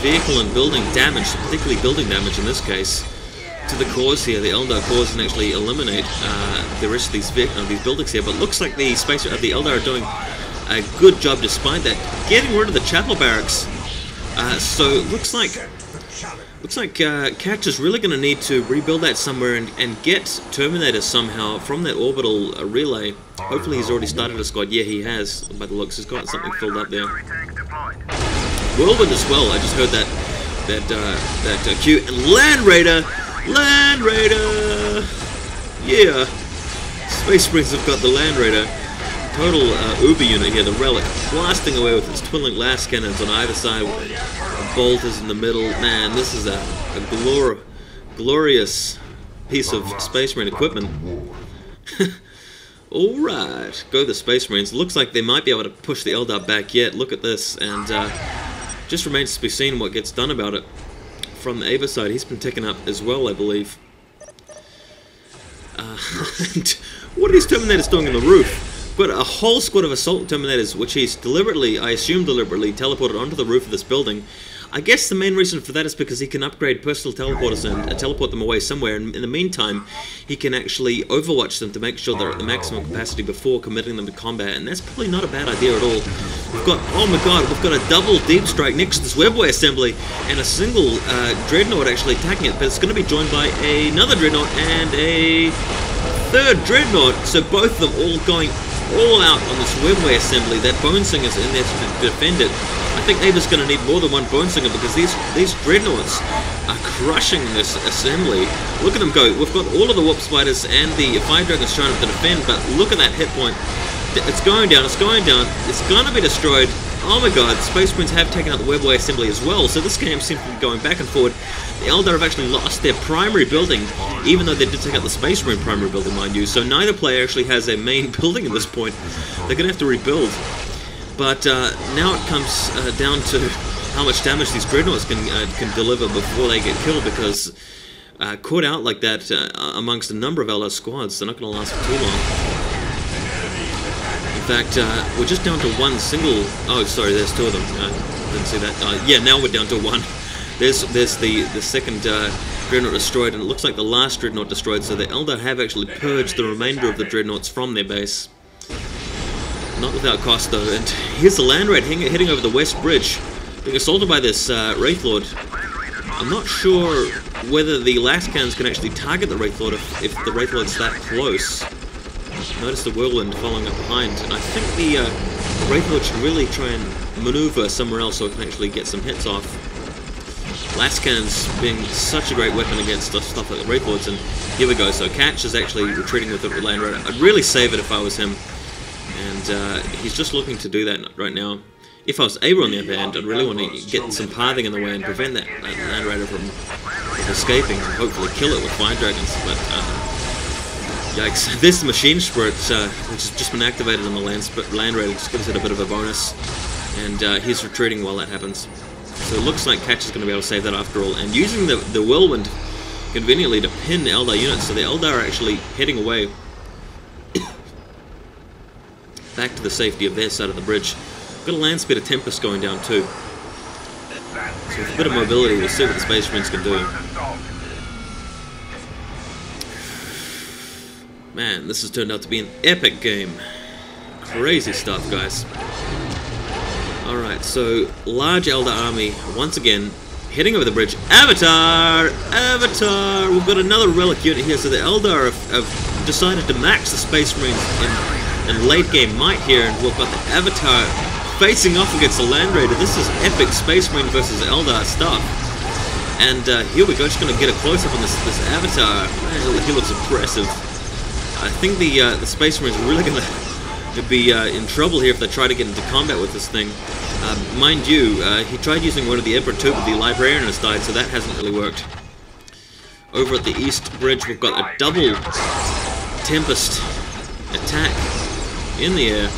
vehicle and building damage, particularly building damage in this case, to the cores here, the Eldar cores, and actually eliminate the rest of these buildings here. But looks like the Eldar are doing a good job despite that, getting rid of the chapel barracks. So looks like Catch is really going to need to rebuild that somewhere and get Terminators somehow from that orbital relay. Hopefully he's already started a squad. Yeah, he has. By the looks, he's got something filled up there. Whirlwind as well. I just heard that cue. And Land Raider. Yeah. Space Marines have got the Land Raider. Total Uber unit here. The Relic blasting away with its twin-link last cannons on either side. Bolters in the middle. Man, this is a glorious piece of Space Marine equipment. Alright, go the Space Marines. Looks like they might be able to push the Eldar back yet. Look at this, and just remains to be seen what gets done about it. From the Ava side, he's been taken up as well, I believe. And what are these Terminators doing on the roof? But a whole squad of Assault Terminators, which he's deliberately, I assume deliberately, teleported onto the roof of this building. I guess the main reason for that is because he can upgrade personal teleporters and teleport them away somewhere, and in the meantime, he can actually overwatch them to make sure they're at the maximum capacity before committing them to combat, and that's probably not a bad idea at all. We've got, oh my god, we've got a double deep strike next to this webway assembly, and a single Dreadnought actually attacking it, but it's going to be joined by another Dreadnought and a third Dreadnought, so both of them all going all out on this webway assembly. That Bone Singer's in there to defend it. I think Ava's going to need more than one Bone Singer because these Dreadnoughts are crushing this assembly. Look at them go. We've got all of the Warp Spiders and the Fire Dragons showing up to defend, but look at that hit point. It's going down, it's going down, it's going to be destroyed. Oh my god, Space Marines have taken out the webway assembly as well, so this game seems to be going back and forward. The Eldar have actually lost their primary building, even though they did take out the Space Marine primary building, mind you, so neither player actually has a main building at this point. They're going to have to rebuild. But now it comes down to how much damage these Dreadnoughts can deliver before they get killed, because caught out like that amongst a number of Eldar squads, they're not going to last for too long. In fact, we're just down to one single... Oh, sorry, there's two of them. Didn't see that. Yeah, now we're down to one. There's the second Dreadnought destroyed, and it looks like the last Dreadnought destroyed, so the Eldar have actually purged the remainder of the Dreadnoughts from their base. Not without cost, though. And here's the Land Raid heading over the West Bridge, being assaulted by this Wraith Lord. I'm not sure whether the last cannons can actually target the Wraith Lord if the Wraith Lord's that close. Notice the Whirlwind following up behind, and I think the Wraith Lord should really try and maneuver somewhere else so it can actually get some hits off. Last cannons being such a great weapon against stuff like the Wraith Lords, and here we go. So Catch is actually retreating with the Land Raider. I'd really save it if I was him, and he's just looking to do that right now. If I was Ava on the other hand, I'd really want to get some pathing in the way and prevent that Land Raider from escaping and hopefully kill it with Fire Dragons, but yikes. This Machine Spirit, which has just been activated on the Land Raider, just gives it a bit of a bonus, and he's retreating while that happens. So it looks like Catch is going to be able to save that after all, and using the Whirlwind conveniently to pin the Eldar units, so the Eldar are actually heading away back to the safety of their side of the bridge. Got a land speed of Tempest going down too. So with a bit of mobility, we'll see what the Space Marines can do. Man, this has turned out to be an epic game. Crazy stuff, guys. Alright, so large Eldar army, once again, heading over the bridge. Avatar! Avatar! We've got another relic unit here, so the Eldar have decided to max the Space Marines in late game might here, and we've got the Avatar facing off against the Land Raider. This is epic Space Marine versus Eldar stuff. And here we go, just going to get a close-up on this Avatar. Man, he looks impressive. I think the Space Marines are really going to be in trouble here if they try to get into combat with this thing. Mind you, he tried using one of the Emperor 2, but the Librarian has died, so that hasn't really worked. Over at the East Bridge, we've got a double Tempest attack in the air.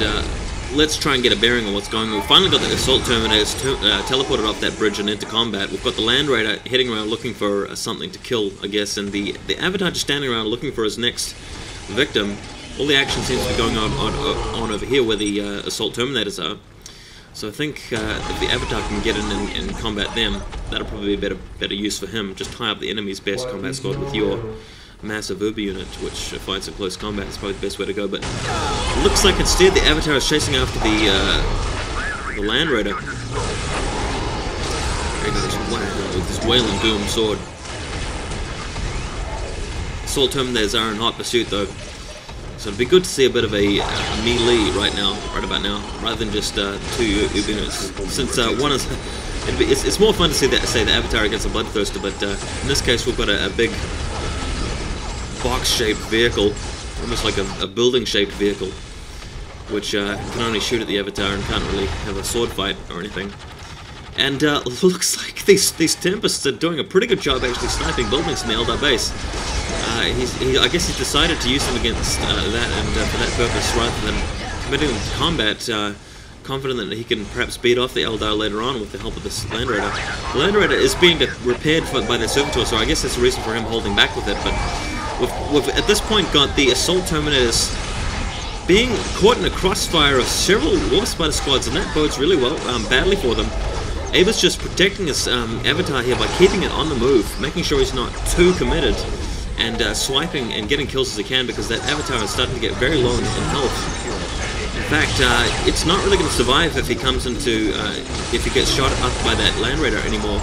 And let's try and get a bearing on what's going on. We've finally got the Assault Terminators teleported off that bridge and into combat. We've got the Land Raider heading around looking for something to kill, I guess, and the Avatar just standing around looking for his next victim. All the action seems to be going on over here where the Assault Terminators are. So I think if the Avatar can get in and combat them, that'll probably be better use for him. Just tie up the enemy's best combat squad with your massive Uber unit, which fights in close combat is probably the best way to go. But it looks like instead the Avatar is chasing after the Land Raider. There he goes, wow, with his Wailing Doom sword. Assault Terminators are in hot pursuit though. So it'd be good to see a bit of a melee right about now, rather than just two Uber units. Since one is, it's more fun to see that, say, the Avatar against a Bloodthirster, but in this case we've got a big box-shaped vehicle, almost like a building-shaped vehicle, which can only shoot at the Avatar and can't really have a sword fight or anything. And looks like these Tempests are doing a pretty good job actually sniping buildings in the Eldar base. I guess he's decided to use them against that, and for that purpose, rather than committing them to combat, confident that he can perhaps beat off the Eldar later on with the help of this Land Raider. The Land Raider is being repaired by the Servitor, so I guess that's the reason for him holding back with it, but we've at this point got the Assault Terminators being caught in a crossfire of several Warp Spider squads, and that bodes really well, badly for them. Ava's just protecting his Avatar here by keeping it on the move, making sure he's not too committed, and swiping and getting kills as he can, because that Avatar is starting to get very low in health. In fact, it's not really going to survive if he comes into, if he gets shot up by that Land Raider anymore.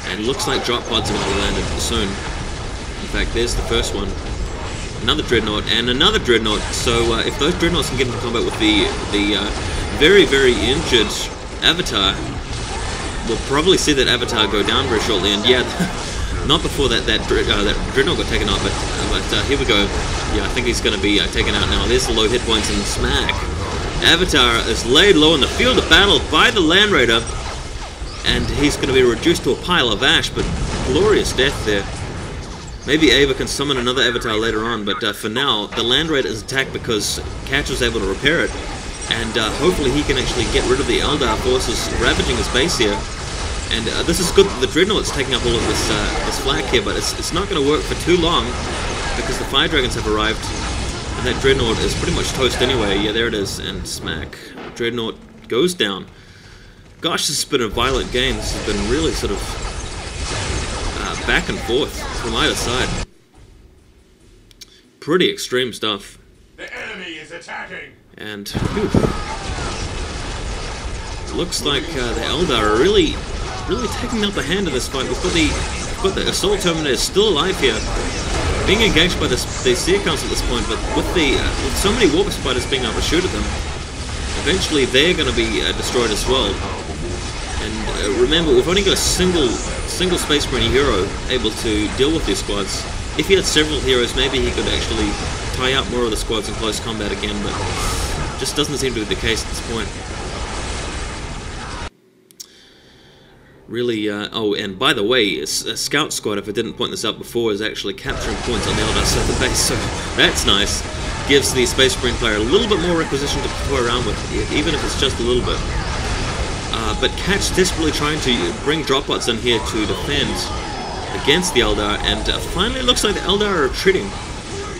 And it looks like drop pods are going to be landed soon. In fact, there's the first one. Another Dreadnought and another Dreadnought. So if those Dreadnoughts can get into combat with the very, very injured Avatar, we'll probably see that Avatar go down very shortly. And yeah, not before that Dreadnought got taken out, but here we go. Yeah, I think he's going to be taken out now. There's the low hit points and smack. Avatar is laid low in the field of battle by the Land Raider, and he's going to be reduced to a pile of ash, but glorious death there. Maybe Ava can summon another Avatar later on, but for now, the Land Raider is attacked because Catch was able to repair it, and hopefully he can actually get rid of the Eldar forces ravaging his base here. And this is good that the Dreadnought's taking up all of this flak here, but it's not going to work for too long, because the Fire Dragons have arrived, and that Dreadnought is pretty much toast anyway. Yeah, there it is, and smack. Dreadnought goes down. Gosh, this has been a violent game. This has been really sort of back and forth from either side. Pretty extreme stuff. The enemy is attacking. And whew, looks like the Eldar are really taking the upper hand in this fight. We've got the Assault Terminator still alive here, being engaged by the Seer Council at this point, but with so many Warp Spiders being able to shoot at them, eventually they're going to be destroyed as well. And remember, we've only got a single Space Marine hero able to deal with these squads. If he had several heroes, maybe he could actually tie up more of the squads in close combat again, but just doesn't seem to be the case at this point. Really, oh, and by the way, a Scout Squad, if I didn't point this out before, is actually capturing points on the Eldar side of the base, so that's nice. Gives the Space Marine player a little bit more requisition to toy around with, even if it's just a little bit. But Catch desperately trying to bring drop bots in here to defend against the Eldar, and finally it looks like the Eldar are retreating.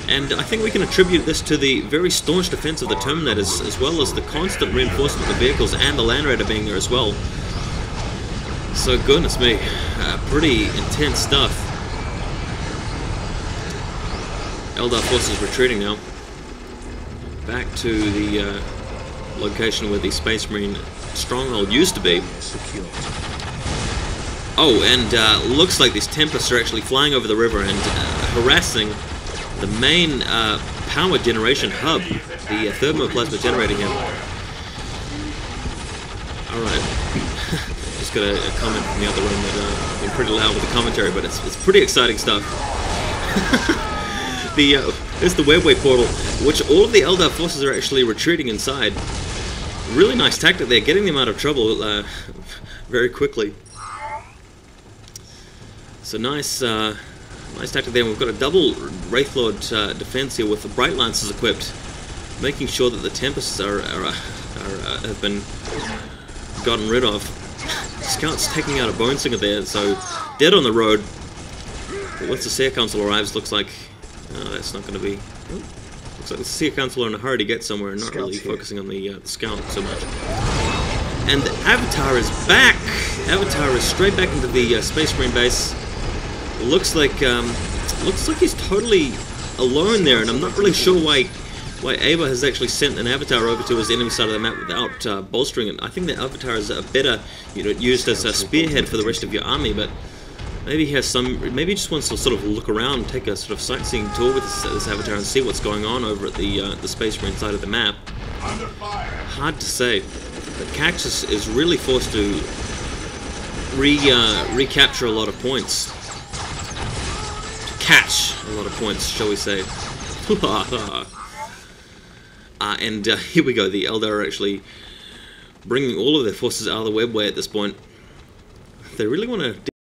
And I think we can attribute this to the very staunch defense of the Terminators, as well as the constant reinforcement of the vehicles and the Land Raider being there as well. So goodness me, pretty intense stuff. Eldar forces retreating now. Back to the location where the Space Marine stronghold used to be. Oh, and looks like these Tempests are actually flying over the river and harassing the main power generation hub, the thermoplasma generator here. Alright. Just got a comment from the other room that been pretty loud with the commentary, but it's pretty exciting stuff. There's the Webway portal, which all of the Eldar forces are actually retreating inside. Really nice tactic there, getting them out of trouble very quickly. So nice tactic there. We've got a double Wraithlord defense here with the Bright Lancers equipped, making sure that the Tempests have been gotten rid of. Scout's taking out a Bone Singer there, so dead on the road. But once the Seer Council arrives, looks like that's not going to be. Looks like the Sea Council are in a hurry to get somewhere and not really focusing on the scout so much. And Avatar is back! Avatar is straight back into the Space Marine base. Looks like he's totally alone there, and I'm not really sure why Ava has actually sent an Avatar over to his enemy side of the map without bolstering it. I think the Avatar is a better used as a spearhead for the rest of your army, but maybe he has some. Maybe he just wants to sort of look around, take a sort of sightseeing tour with this Avatar and see what's going on over at the Space Marine side of the map. Hard to say, but Cactus is really forced to recapture a lot of points, to catch a lot of points, shall we say? And here we go. The Eldar are actually bringing all of their forces out of the webway at this point. They really want to